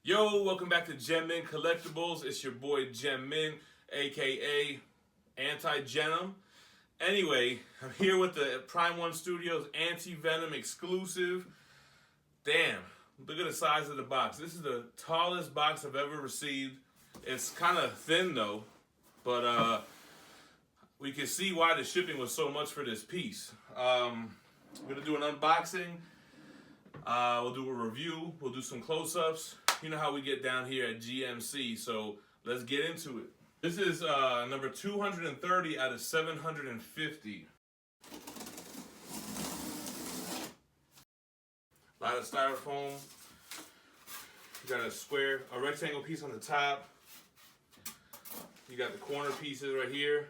Yo, welcome back to Gem Min Collectibles. It's your boy Gem Min, aka Anti-Venom. Anyway, I'm here with the Prime One Studios Anti-Venom exclusive. Damn, look at the size of the box. This is the tallest box I've ever received. It's kind of thin though, but we can see why the shipping was so much for this piece. We're gonna do an unboxing. We'll do a review. We'll do some close-ups. You know how we get down here at GMC, so let's get into it. This is number 230 out of 750. A lot of styrofoam. You got a rectangle piece on the top. You got the corner pieces right here.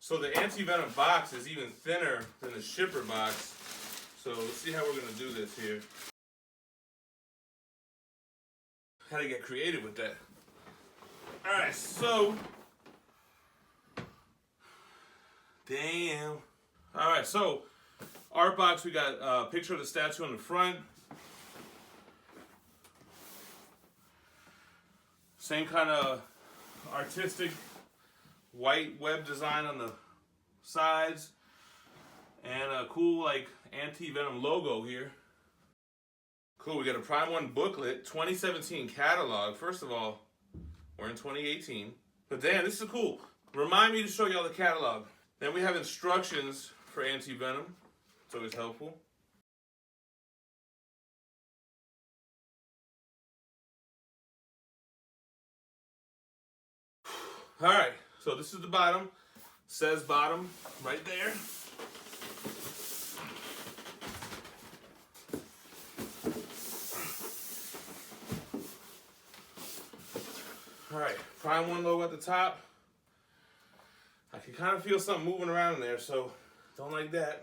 So the Anti-Venom box is even thinner than the shipper box. So let's see how we're gonna do this here. How to get creative with that. Alright, so damn. Alright, so art box, we got a picture of the statue on the front. Same kind of artistic white web design on the sides. And a cool like Anti-Venom logo here. Cool, we got a Prime One booklet, 2017 catalog. First of all, we're in 2018. But damn, this is cool. Remind me to show y'all the catalog. Then we have instructions for Anti-Venom. It's always helpful. Alright, so this is the bottom. Says bottom right there. Alright, Prime One logo at the top. I can kind of feel something moving around in there, so don't like that.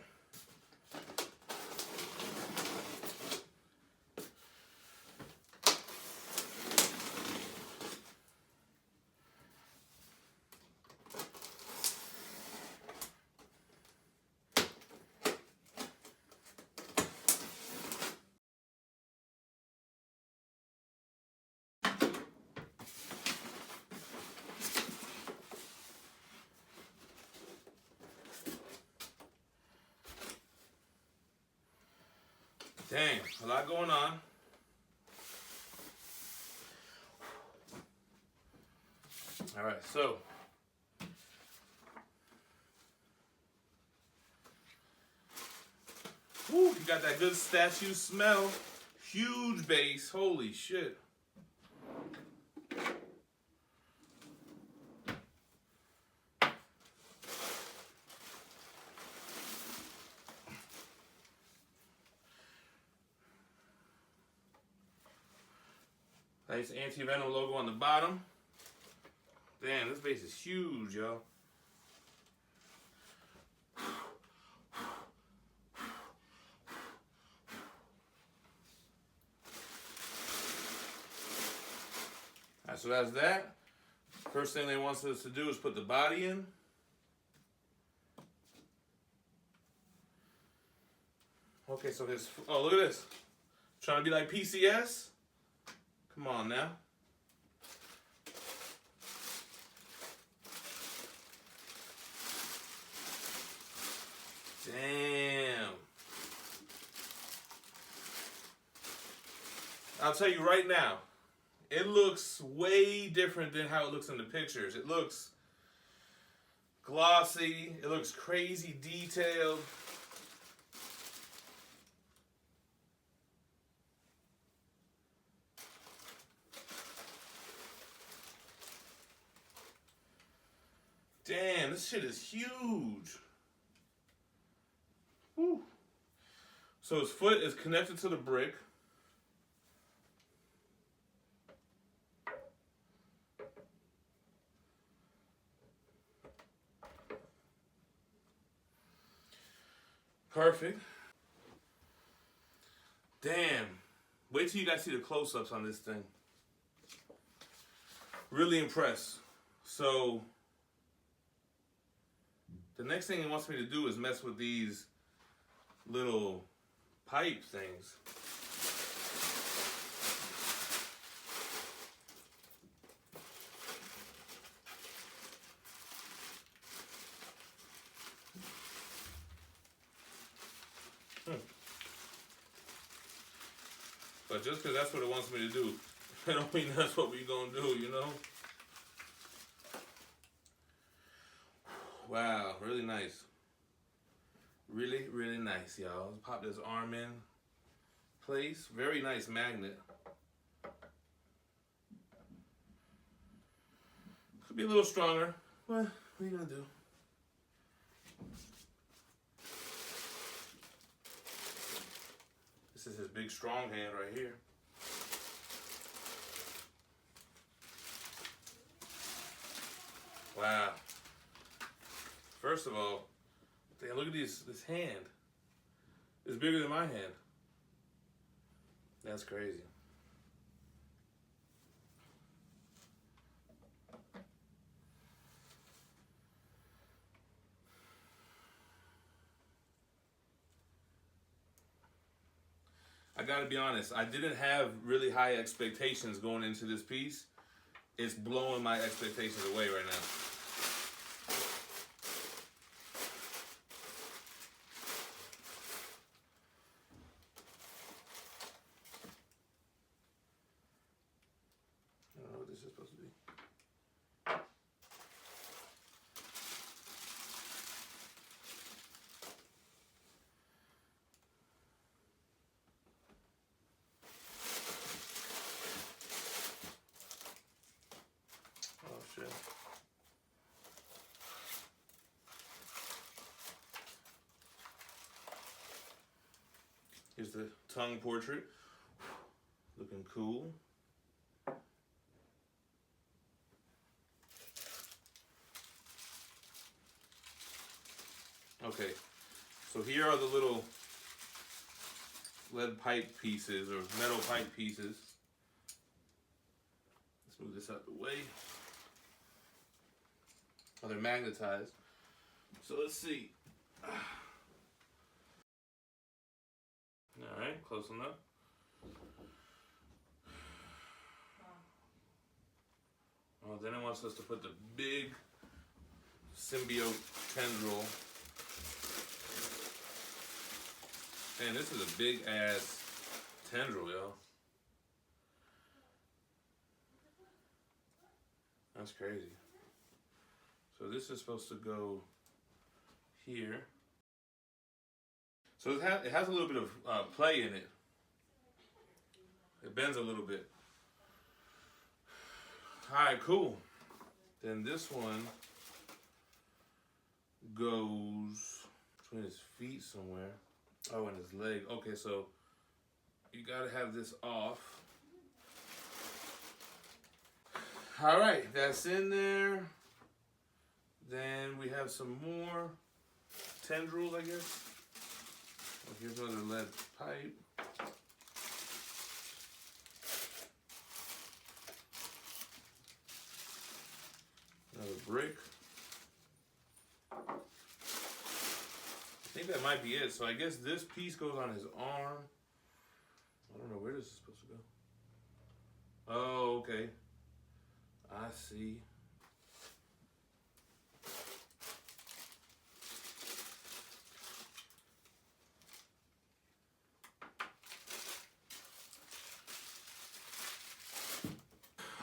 Dang, a lot going on. All right, so woo, you got that good statue smell. Huge base, holy shit. Nice Anti-Venom logo on the bottom. Damn, this base is huge, yo. Alright, so that's that. First thing they want us to do is put the body in. Okay, so his, oh, look at this. Trying to be like PCS? Come on now. Damn. I'll tell you right now, it looks way different than how it looks in the pictures. It looks glossy. It looks crazy detailed. Damn, this shit is huge. Woo. So his foot is connected to the brick. Perfect. Damn. Wait till you guys see the close-ups on this thing. Really impressed. So the next thing he wants me to do is mess with these little pipe things. But just because that's what it wants me to do, I don't mean that's what we're going to do, you know? Wow, really nice. Really, really nice, y'all. Let's pop this arm in place. Very nice magnet. Could be a little stronger, but what are you gonna do? This is his big strong hand right here. Wow. First of all, damn, look at this hand. It's bigger than my hand. That's crazy. I gotta be honest, I didn't have really high expectations going into this piece. It's blowing my expectations away right now. I don't know what this is supposed to be. Oh shit. Here's the tongue portrait. Looking cool. Okay, so here are the little lead pipe pieces or metal pipe pieces. Let's move this out the way. Oh, they're magnetized. So let's see. All right, close enough. Oh, then it wants us to put the big symbiote tendril. Man, this is a big ass tendril, yo. That's crazy. So this is supposed to go here. So it has a little bit of play in it. It bends a little bit. All right, cool. Then this one goes between his feet somewhere. Oh, and his leg. Okay, so you gotta have this off. All right, that's in there. Then we have some more tendrils, I guess. Oh, here's another lead pipe. Another brick. I think that might be it. So I guess this piece goes on his arm. I don't know where this is supposed to go. Oh, okay. I see.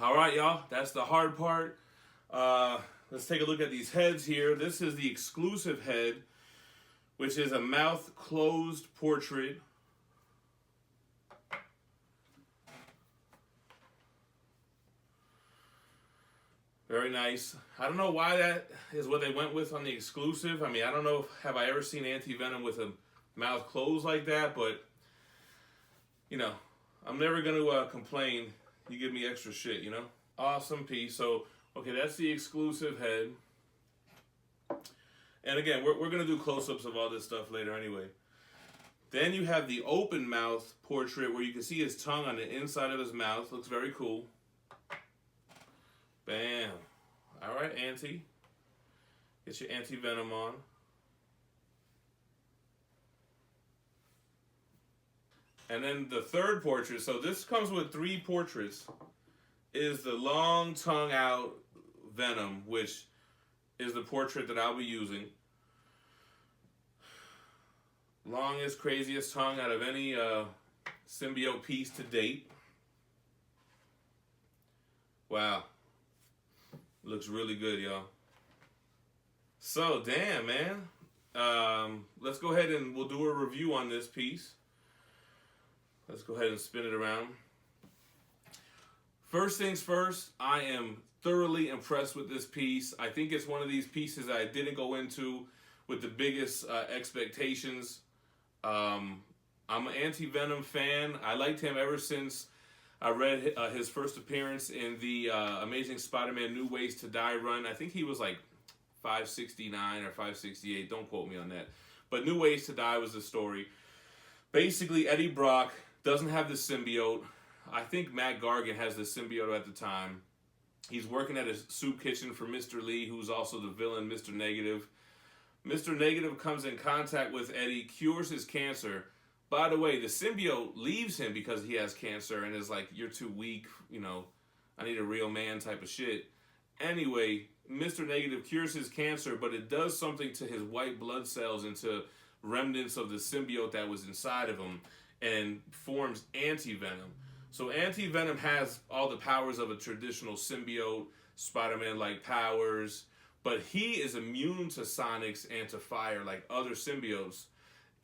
All right, y'all. That's the hard part. Let's take a look at these heads here. This is the exclusive head, which is a mouth closed portrait. Very nice. I don't know why that is what they went with on the exclusive. I mean, I don't know, have I ever seen Anti-Venom with a mouth closed like that, but, you know, I'm never going to complain. You give me extra shit, you know? Awesome piece. So, okay, that's the exclusive head. And again, we're going to do close-ups of all this stuff later anyway. Then you have the open mouth portrait where you can see his tongue on the inside of his mouth. Looks very cool. Bam. All right, Anti. Get your Anti-Venom on. And then the third portrait, so this comes with 3 portraits, is the long tongue out Venom, which is the portrait that I'll be using. Longest, craziest tongue out of any symbiote piece to date. Wow. Looks really good, y'all. So, damn, man. Let's go ahead and we'll do a review on this piece. Let's go ahead and spin it around. First things first, I am thoroughly impressed with this piece. I think it's one of these pieces that I didn't go into with the biggest expectations. I'm an Anti-Venom fan. I liked him ever since I read his first appearance in the Amazing Spider-Man New Ways to Die run. I think he was like 569 or 568. Don't quote me on that. But New Ways to Die was the story. Basically, Eddie Brock doesn't have the symbiote. I think Matt Gargan has the symbiote at the time. He's working at a soup kitchen for Mr. Lee, who's also the villain, Mr. Negative. Mr. Negative comes in contact with Eddie, cures his cancer. By the way, the symbiote leaves him because he has cancer and is like, you're too weak, you know, I need a real man type of shit. Anyway, Mr. Negative cures his cancer, but it does something to his white blood cells and to remnants of the symbiote that was inside of him and forms Anti-Venom. So Anti-Venom has all the powers of a traditional symbiote, Spider-Man-like powers, but he is immune to sonics and to fire like other symbiotes.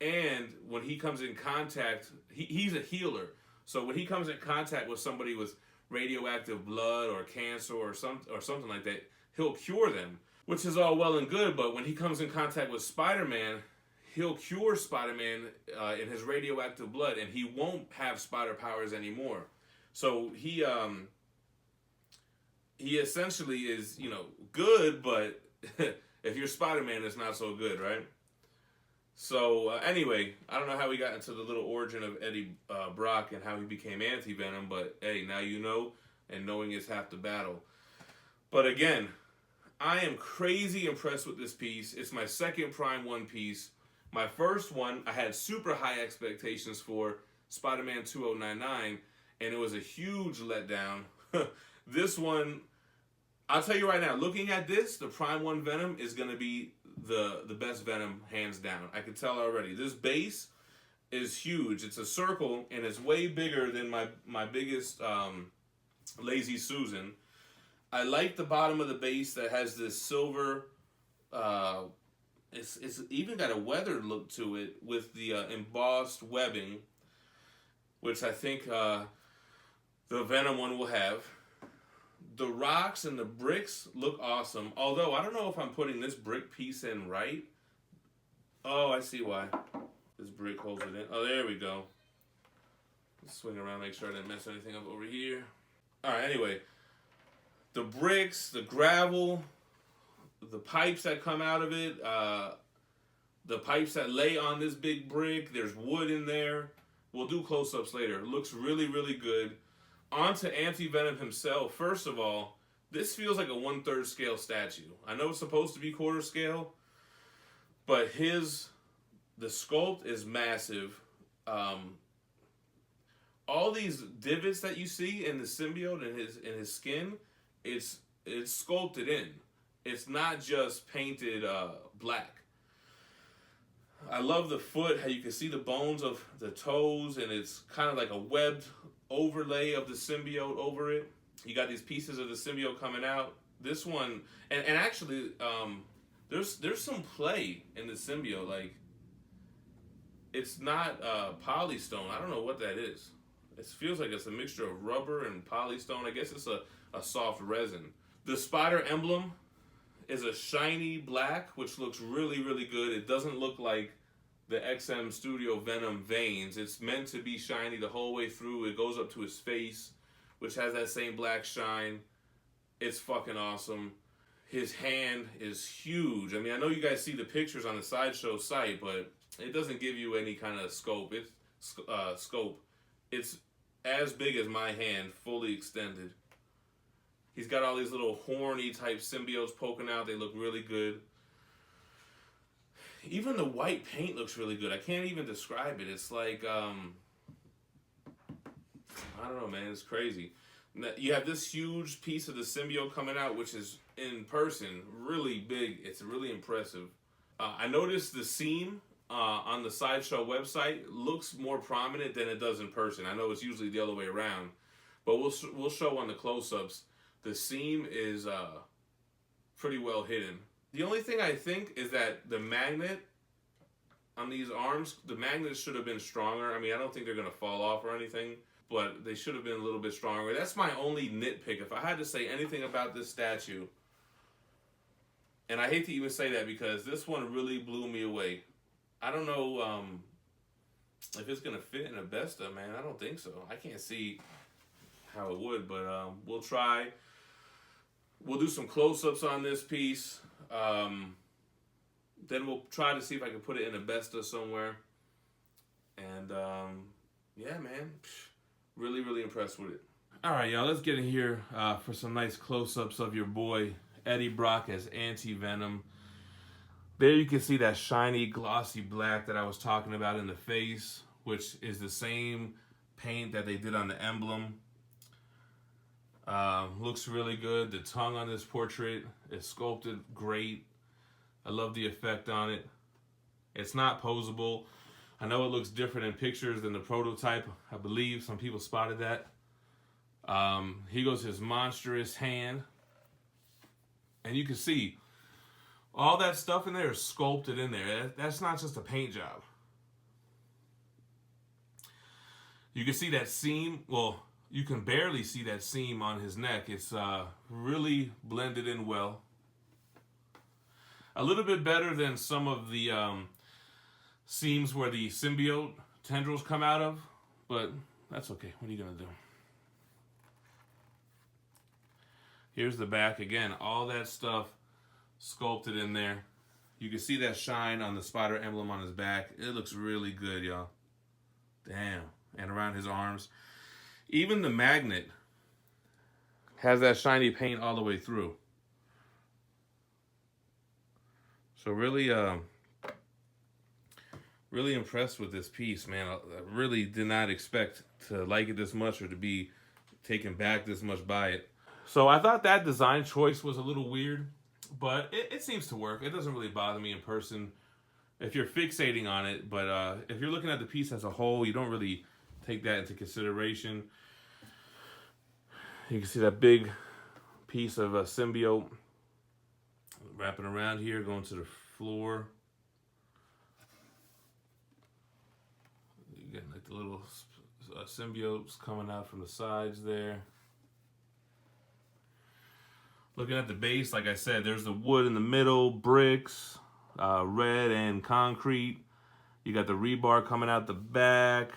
And when he comes in contact, he's a healer. So when he comes in contact with somebody with radioactive blood or cancer or something like that, he'll cure them, which is all well and good. But when he comes in contact with Spider-Man, he'll cure Spider-Man in his radioactive blood, and he won't have spider powers anymore. So he essentially is, you know, good, but if you're Spider-Man, it's not so good, right? So anyway, I don't know how we got into the little origin of Eddie Brock and how he became Anti-Venom, but hey, now you know, and knowing is half the battle. But again, I am crazy impressed with this piece. It's my second Prime 1 piece. My first one, I had super high expectations for, Spider-Man 2099, and it was a huge letdown. This one, I'll tell you right now, looking at this, the Prime 1 Venom is going to be the best Venom, hands down. I can tell already. This base is huge. It's a circle, and it's way bigger than my biggest Lazy Susan. I like the bottom of the base that has this silver... It's even got a weathered look to it with the embossed webbing, which I think the Venom one will have. The rocks and the bricks look awesome, although I don't know if I'm putting this brick piece in right. Oh, I see why. This brick holds it in. Oh, there we go. Let's swing around, make sure I didn't mess anything up over here. Alright, anyway. The bricks, the gravel... the pipes that come out of it, the pipes that lay on this big brick, there's wood in there. We'll do close-ups later. It looks really, really good. On to Anti-Venom himself. First of all, this feels like a 1/3 scale statue. I know it's supposed to be quarter scale, but the sculpt is massive. All these divots that you see in the symbiote in his skin, it's sculpted in. It's not just painted black. I love the foot, how you can see the bones of the toes, and it's kind of like a webbed overlay of the symbiote over it. You got these pieces of the symbiote coming out. This one, and actually, there's some play in the symbiote. Like, it's not polystone. I don't know what that is. It feels like it's a mixture of rubber and polystone. I guess it's a soft resin. The spider emblem is a shiny black, which looks really, really good. It doesn't look like the XM Studio Venom veins. It's meant to be shiny the whole way through. It goes up to his face, which has that same black shine. It's fucking awesome. His hand is huge. I mean, I know you guys see the pictures on the Sideshow site, but it doesn't give you any kind of scope. It's as big as my hand, fully extended. He's got all these little horny type symbiotes poking out. They look really good. Even the white paint looks really good. I can't even describe it. It's like, I don't know, man. It's crazy. You have this huge piece of the symbiote coming out, which is in person really big. It's really impressive. I noticed the seam on the Sideshow website looks more prominent than it does in person. I know it's usually the other way around, but we'll show on the close-ups. The seam is pretty well hidden. The only thing I think is that the magnet on these arms, the magnet should have been stronger. I mean, I don't think they're going to fall off or anything, but they should have been a little bit stronger. That's my only nitpick. If I had to say anything about this statue, and I hate to even say that because this one really blew me away. I don't know if it's going to fit in a Besta, man. I don't think so. I can't see how it would, but we'll try. We'll do some close-ups on this piece. Then we'll try to see if I can put it in a Besta somewhere. And yeah, man, really, really impressed with it. All right, y'all, let's get in here for some nice close-ups of your boy Eddie Brock as Anti-Venom. There you can see that shiny, glossy black that I was talking about in the face, which is the same paint that they did on the emblem. Looks really good. The tongue on this portrait is sculpted great. I love the effect on it. It's not posable. I know it looks different in pictures than the prototype. I believe some people spotted that. Here goes his monstrous hand. And you can see all that stuff in there is sculpted in there. That's not just a paint job. You can see that seam. Well, you can barely see that seam on his neck. It's really blended in well. A little bit better than some of the seams where the symbiote tendrils come out of, but that's okay. What are you gonna do? Here's the back again. All that stuff sculpted in there. You can see that shine on the spider emblem on his back. It looks really good, y'all. Damn. And around his arms. Even the magnet has that shiny paint all the way through. So really, really impressed with this piece, man. I really did not expect to like it this much or to be taken back this much by it. So I thought that design choice was a little weird, but it seems to work. It doesn't really bother me in person if you're fixating on it, but if you're looking at the piece as a whole, you don't really take that into consideration. You can see that big piece of a symbiote wrapping around here, going to the floor. You get like the little symbiotes coming out from the sides there. Looking at the base, like I said, there's the wood in the middle, bricks, red and concrete. You got the rebar coming out the back,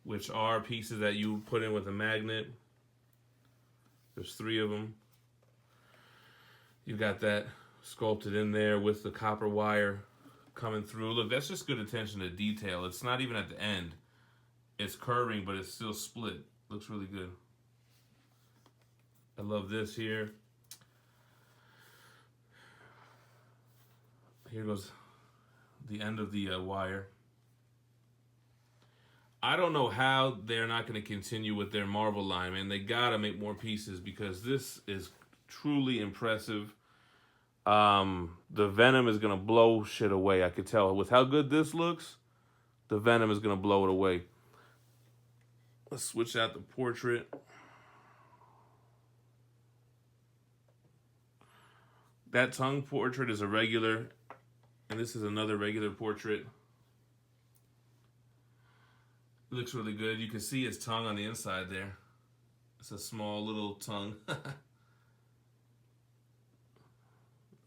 which are pieces that you put in with a magnet. There's 3 of them. You got that sculpted in there with the copper wire coming through. Look, that's just good attention to detail. It's not even at the end. It's curving, but it's still split. Looks really good. I love this here. Here goes the end of the wire. I don't know how they're not going to continue with their Marvel line, man. They got to make more pieces because this is truly impressive. The Venom is going to blow shit away, I could tell. With how good this looks, the Venom is going to blow it away. Let's switch out the portrait. That tongue portrait is a regular, and this is another regular portrait. It looks really good. You can see his tongue on the inside there. It's a small little tongue.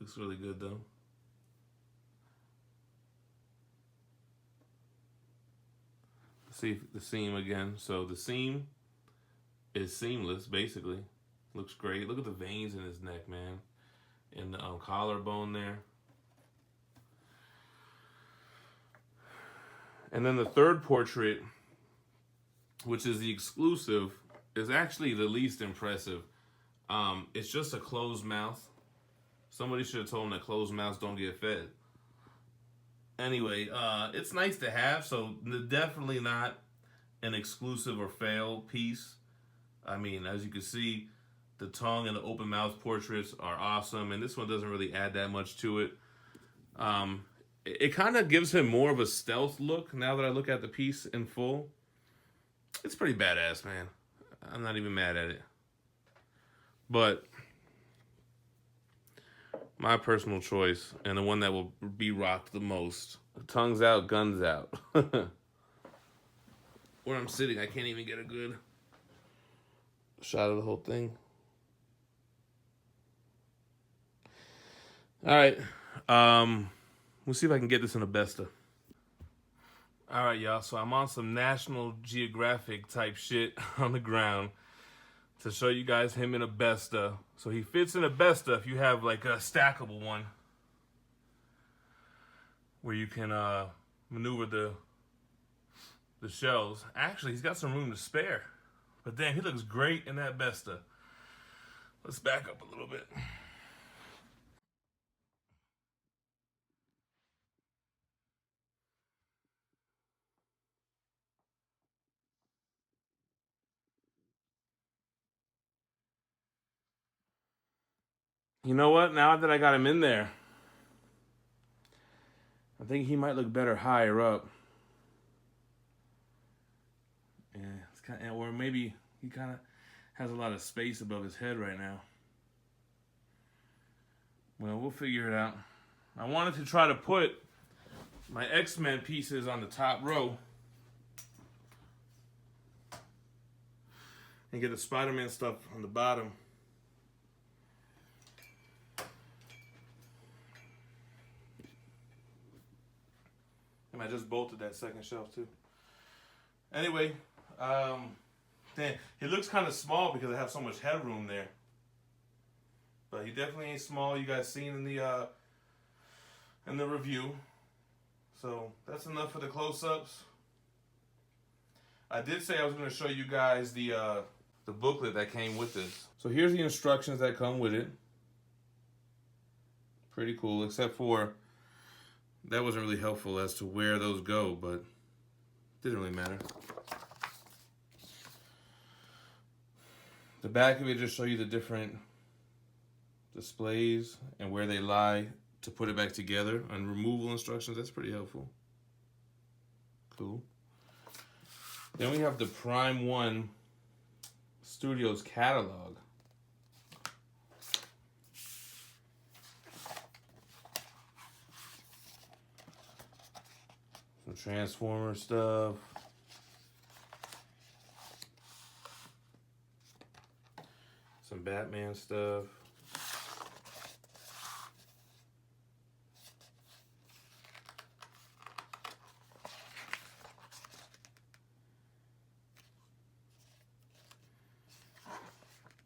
Looks really good though. See the seam again. So the seam is seamless, basically. Looks great. Look at the veins in his neck, man. And the collarbone there. And then the third portrait, which is the exclusive, is actually the least impressive. It's just a closed mouth. Somebody should have told him that closed mouths don't get fed. Anyway, it's nice to have, so definitely not an exclusive or fail piece. I mean, as you can see, the tongue and the open mouth portraits are awesome, and this one doesn't really add that much to it. It kind of gives him more of a stealth look now that I look at the piece in full. It's pretty badass, man. I'm not even mad at it. But my personal choice, and the one that will be rocked the most, tongues out, guns out. Where I'm sitting, I can't even get a good shot of the whole thing. All right. We'll see if I can get this in a Besta. All right, y'all. So I'm on some National Geographic type shit on the ground to show you guys him in a Besta. So he fits in a Besta if you have like a stackable one where you can maneuver the shelves. Actually, he's got some room to spare. But damn, he looks great in that Besta. Let's back up a little bit. You know what? Now that I got him in there, I think he might look better higher up. Yeah, it's kind of, or maybe he kind of has a lot of space above his head right now. Well, we'll figure it out. I wanted to try to put my X-Men pieces on the top row and get the Spider-Man stuff on the bottom. And I just bolted that second shelf too. Anyway, damn, he looks kind of small because I have so much headroom there. But he definitely ain't small. You guys seen in the review. So that's enough for the close-ups. I did say I was going to show you guys the booklet that came with this. So here's the instructions that come with it. Pretty cool, except for that wasn't really helpful as to where those go, but didn't really matter. The back of it just show you the different displays and where they lie to put it back together, and removal instructions. That's pretty helpful. Cool. Then we have the Prime 1 Studios catalog. Some Transformer stuff. Some Batman stuff.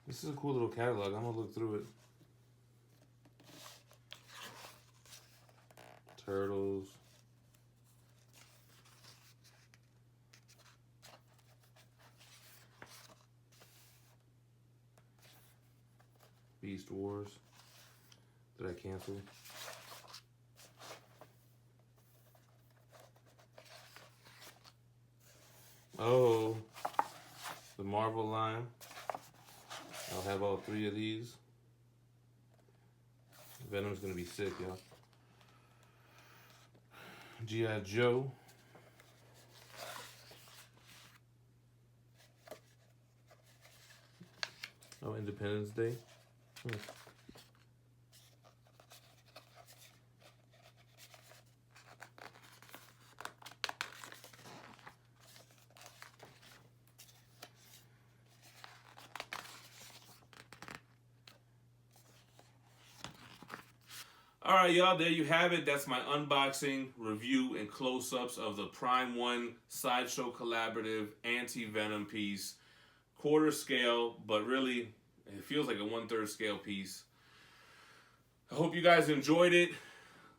This is a cool little catalog. I'm gonna look through it. Turtles. Beast Wars. Did I cancel? Oh, the Marvel line. I'll have all 3 of these. Venom's gonna be sick, y'all. G.I. Joe. Oh, Independence Day. All right, y'all, there you have it. That's my unboxing, review, and close-ups of the Prime 1 Sideshow Collaborative Anti-Venom piece. Quarter scale, but really, it feels like a 1/3 scale piece. I hope you guys enjoyed it.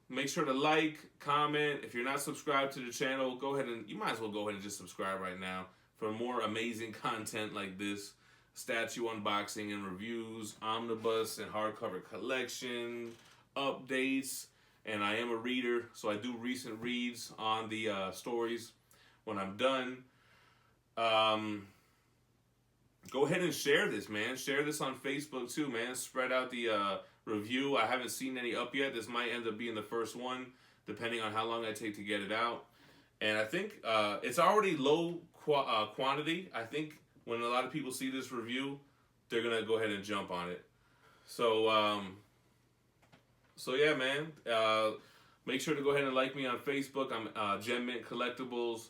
Make sure to like, comment. If you're not subscribed to the channel, go ahead and, you might as well go ahead and just subscribe right now for more amazing content like this. Statue unboxing and reviews, omnibus and hardcover collection, updates, and I am a reader, so I do recent reads on the stories when I'm done. Go ahead and share this, man. Share this on Facebook too, man. Spread out the review. I haven't seen any up yet. This might end up being the first one. depending on how long I take to get it out. And I think it's already low quantity. I think when a lot of people see this review, they're gonna go ahead and jump on it. So so yeah, man. Make sure to go ahead and like me on Facebook. I'm Gem Mint Collectibles.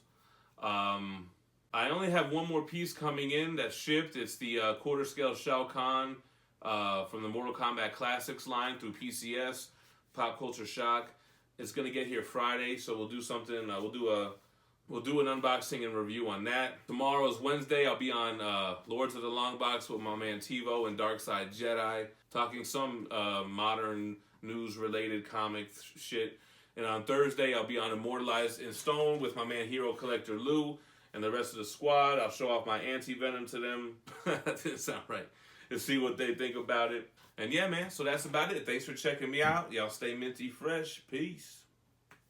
I only have one more piece coming in that's shipped. It's the quarter scale Shao Kahn from the Mortal Kombat Classics line through PCS, Pop Culture Shock. It's gonna get here Friday, so we'll do something. We'll do an unboxing and review on that. Tomorrow is Wednesday. I'll be on Lords of the Long Box with my man TiVo and Darkside Jedi, talking some modern news-related comic shit. And on Thursday, I'll be on Immortalized in Stone with my man Hero Collector Lou and the rest of the squad. I'll show off my Anti-Venom to them. That didn't sound right. And see what they think about it. And yeah, man, so that's about it. Thanks for checking me out. Y'all stay minty fresh. Peace.